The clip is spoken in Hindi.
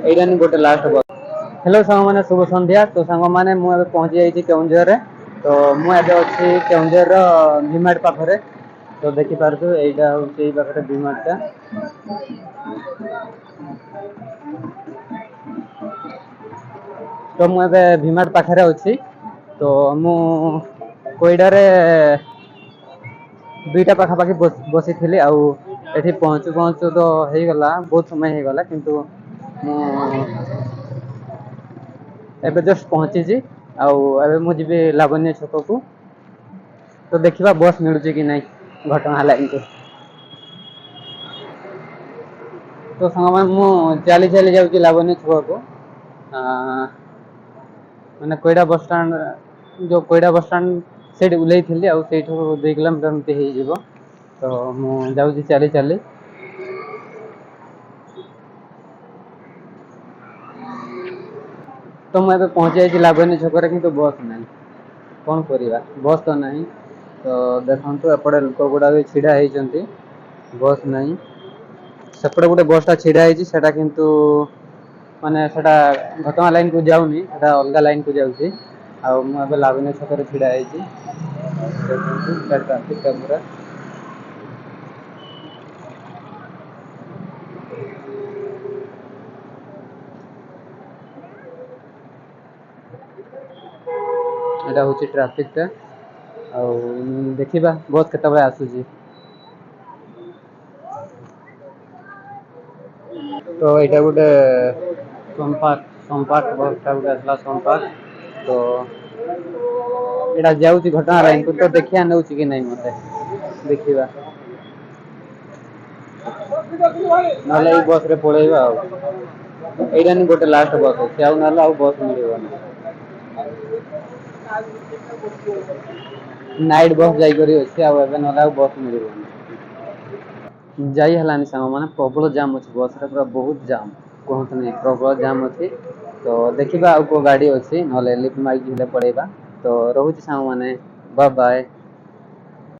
ଏଇଟା ନି ଗୋଟେ ଲାଷ୍ଟ ବସ୍। हेलो सांग मैंने शुभ संध्या। तो सांग मैंने मुझे पहुंची जाइए केउंझर। तो मुझे अच्छी केउंझर भीमाट पाखरे। तो देखिपार यहाँ हूँ पाखे भीमाटा। तो मुझे भीमाट पाखे अच्छी। तो मु कोईडारे दुईटा पाखापाखि बसी थी आउ एठी पहुँचू पहुँचू तो हो गला बहुत समय हो गला किंतु एबे जस्ट पहुँची आउ मु जीवी लावण्य छक को। तो देखिबा बस मिलुची कि नहीं घटना लाइन को। तो संग मु चली चली जाऊँ लावण्य छक को मैंने कोईडा बस स्टैंड जो कोईडा बस स्टैंड से उल्लै थी आउ से 2 किलोमीटर एमती हो। तो मु जाऊँ चली चली। तो मुझे पहुँची जाइए लावण्य छक कि बस ना कौन करवा बस तो नहीं। तो देखु एपटे लोक गुड़ा भी छिड़ा होती बस नहीं सेपटे गोटे बसटा छिड़ा होता किंतु माने सेटा घटना लाइन को जाऊनी अलग लाइन को जाऊँगी। आउ मुझे लावण्य छक छिड़ा ट्राफिक पूरा एटा हूँ ट्राफिकटा। देखा बस केत आसूची। तो यहाँ गोटे संपाक बसटा गोटे आसला संपाक। तो यहाँ जाऊँ घटना लाइन को। तो देखिया नौ कि नहीं मत देखा ना बस रे पलैबा यहाँ नहीं गोटे लास्ट बस अच्छे आउ ना बस मिल नाइट बस जाकर अच्छे ना बस मिल जाई हलानी सांग माने प्रबल जाम अच्छी बस रे पूरा बहुत जाम कहतु नहीं प्रबल जाम अच्छी। तो देखा आउ को गाड़ी अच्छी ना लिफ्ट माइक पड़ेगा। तो रोचे सांग माने बाय बाय।